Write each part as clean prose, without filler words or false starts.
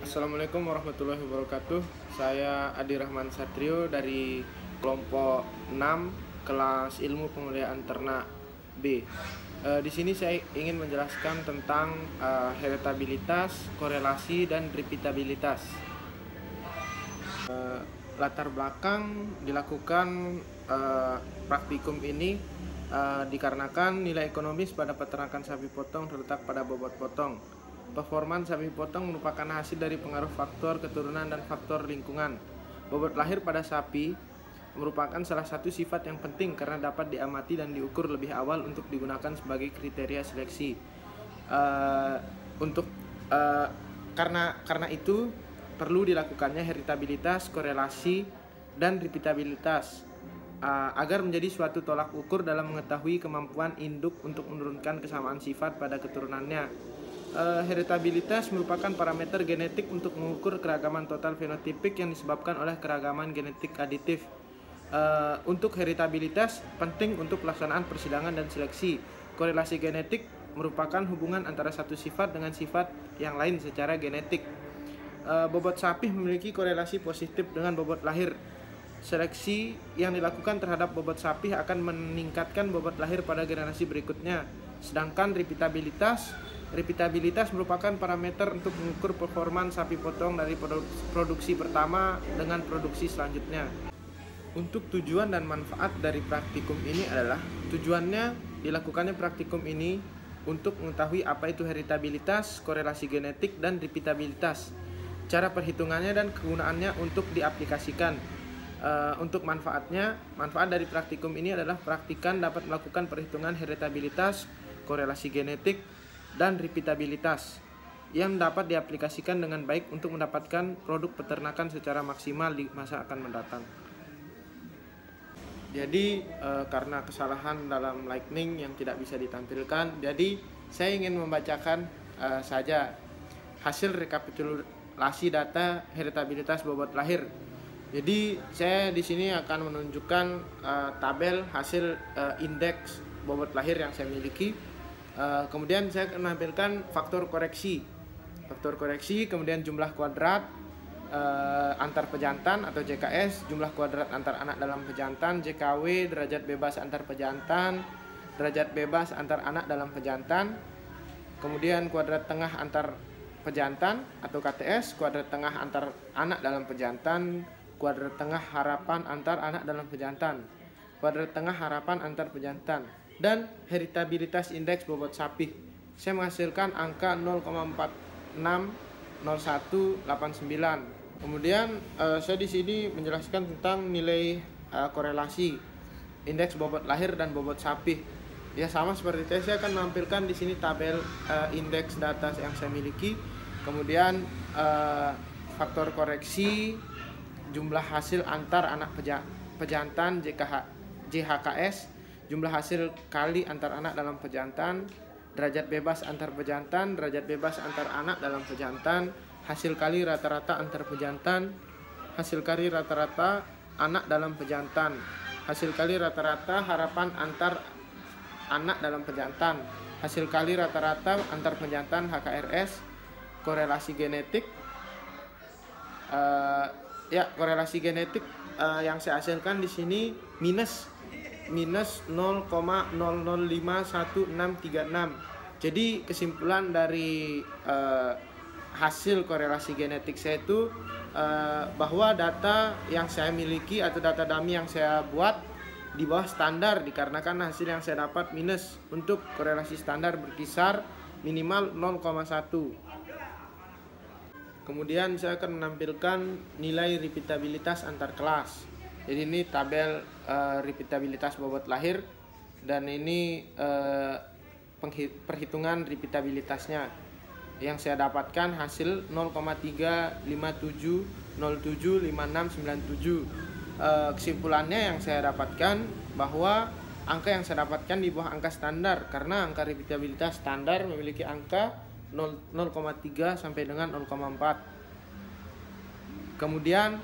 Assalamualaikum warahmatullahi wabarakatuh. Saya Adi Rahman Satrio dari kelompok 6 kelas Ilmu Pemeliharaan Ternak B. Di sini saya ingin menjelaskan tentang heritabilitas, korelasi, dan repeatabilitas. Latar belakang dilakukan praktikum ini dikarenakan nilai ekonomis pada peternakan sapi potong terletak pada bobot potong. Performan sapi potong merupakan hasil dari pengaruh faktor keturunan dan faktor lingkungan. Bobot lahir pada sapi merupakan salah satu sifat yang penting karena dapat diamati dan diukur lebih awal untuk digunakan sebagai kriteria seleksi. Karena itu perlu dilakukannya heritabilitas, korelasi, dan repeatabilitas agar menjadi suatu tolak ukur dalam mengetahui kemampuan induk untuk menurunkan kesamaan sifat pada keturunannya. Heritabilitas merupakan parameter genetik untuk mengukur keragaman total fenotipik yang disebabkan oleh keragaman genetik aditif. Untuk heritabilitas penting untuk pelaksanaan persidangan dan seleksi. Korelasi genetik merupakan hubungan antara satu sifat dengan sifat yang lain secara genetik. Bobot sapi memiliki korelasi positif dengan bobot lahir. Seleksi yang dilakukan terhadap bobot sapi akan meningkatkan bobot lahir pada generasi berikutnya. Sedangkan repeatabilitas merupakan parameter untuk mengukur performan sapi potong dari produksi pertama dengan produksi selanjutnya. Untuk tujuan dan manfaat dari praktikum ini adalah tujuannya dilakukannya praktikum ini untuk mengetahui apa itu heritabilitas, korelasi genetik, dan repeatabilitas, cara perhitungannya dan kegunaannya untuk diaplikasikan. Untuk manfaat dari praktikum ini adalah praktikan dapat melakukan perhitungan heritabilitas, korelasi genetik, dan repeatabilitas yang dapat diaplikasikan dengan baik untuk mendapatkan produk peternakan secara maksimal di masa akan mendatang. Jadi karena kesalahan dalam lightning yang tidak bisa ditampilkan, jadi saya ingin membacakan saja hasil rekapitulasi data heritabilitas bobot lahir. Jadi saya di sini akan menunjukkan tabel hasil indeks bobot lahir yang saya miliki. Kemudian saya akan menampilkan faktor koreksi, kemudian jumlah kuadrat antar pejantan atau JKS, jumlah kuadrat antar anak dalam pejantan, JKW, derajat bebas antar pejantan, derajat bebas antar anak dalam pejantan, kemudian kuadrat tengah antar pejantan atau KTS, kuadrat tengah antar anak dalam pejantan, kuadrat tengah harapan antar anak dalam pejantan, kuadrat tengah harapan antar pejantan, dan heritabilitas indeks bobot sapi. Saya menghasilkan angka 0,460189. Kemudian saya di sini menjelaskan tentang nilai korelasi indeks bobot lahir dan bobot sapi. Ya sama seperti itu, saya akan menampilkan di sini tabel indeks data yang saya miliki. Kemudian faktor koreksi, jumlah hasil antar anak pejantan JHKS, jumlah hasil kali antar anak dalam pejantan, derajat bebas antar pejantan, derajat bebas antar anak dalam pejantan, hasil kali rata-rata antar pejantan, hasil kali rata-rata anak dalam pejantan, hasil kali rata-rata harapan antar anak dalam pejantan, hasil kali rata-rata antar pejantan HKRS, korelasi genetik. Korelasi genetik yang saya hasilkan di sini minus 0,00516636. Jadi kesimpulan dari hasil korelasi genetik saya itu bahwa data yang saya miliki atau data dummy yang saya buat di bawah standar dikarenakan hasil yang saya dapat minus. Untuk korelasi standar berkisar minimal 0,1. Kemudian saya akan menampilkan nilai repeatabilitas antar kelas. Jadi ini tabel repeatabilitas bobot lahir dan ini perhitungan repeatabilitasnya yang saya dapatkan hasil 0,3707575697. Kesimpulannya yang saya dapatkan bahwa angka yang saya dapatkan di bawah angka standar karena angka repeatabilitas standar memiliki angka 0,3 sampai dengan 0,4. Kemudian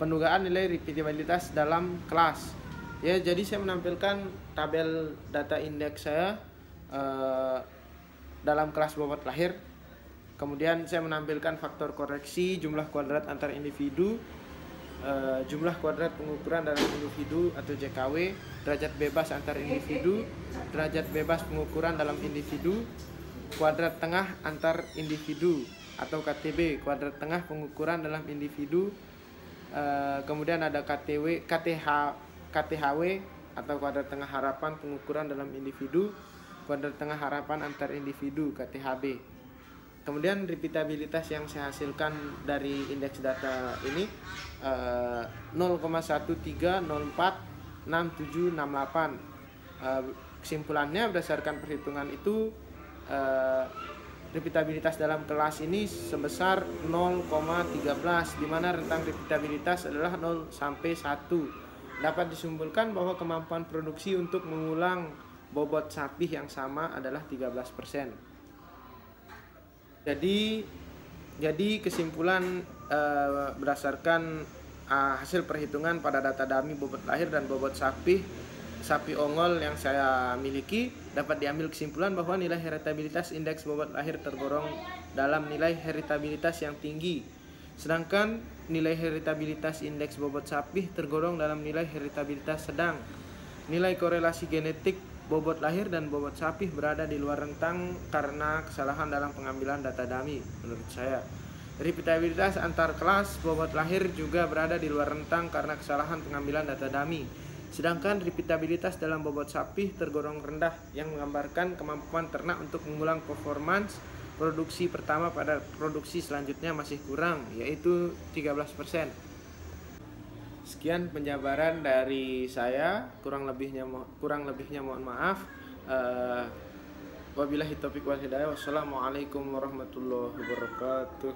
pendugaan nilai repeatabilitas dalam kelas. Ya, jadi saya menampilkan tabel data indeks saya dalam kelas bobot lahir. Kemudian saya menampilkan faktor koreksi jumlah kuadrat antar individu, jumlah kuadrat pengukuran dalam individu atau JKW, derajat bebas antar individu, derajat bebas pengukuran dalam individu, kuadrat tengah antar individu atau KTB, kuadrat tengah pengukuran dalam individu. Kemudian ada KTHW atau kuadrat tengah harapan pengukuran dalam individu, kuadrat tengah harapan antar individu KTHB. Kemudian repeatabilitas yang saya hasilkan dari indeks data ini 0,13046768. Kesimpulannya berdasarkan perhitungan itu repeatabilitas dalam kelas ini sebesar 0,13, di mana rentang repeatabilitas adalah 0 sampai 1. Dapat disimpulkan bahwa kemampuan produksi untuk mengulang bobot sapi yang sama adalah 13%. Jadi kesimpulan berdasarkan hasil perhitungan pada data dummy bobot lahir dan bobot sapi ongol yang saya miliki, dapat diambil kesimpulan bahwa nilai heritabilitas indeks bobot lahir tergolong dalam nilai heritabilitas yang tinggi, sedangkan nilai heritabilitas indeks bobot sapi tergolong dalam nilai heritabilitas sedang. Nilai korelasi genetik bobot lahir dan bobot sapi berada di luar rentang karena kesalahan dalam pengambilan data dummy menurut saya. Repeatabilitas antar kelas bobot lahir juga berada di luar rentang karena kesalahan pengambilan data dummy. Sedangkan repeatabilitas dalam bobot sapi tergolong rendah yang menggambarkan kemampuan ternak untuk mengulang performance produksi pertama pada produksi selanjutnya masih kurang, yaitu 13%. Sekian penjabaran dari saya, kurang lebihnya mohon maaf. Wabillahi taufiq wal hidayah. Wassalamualaikum warahmatullahi wabarakatuh.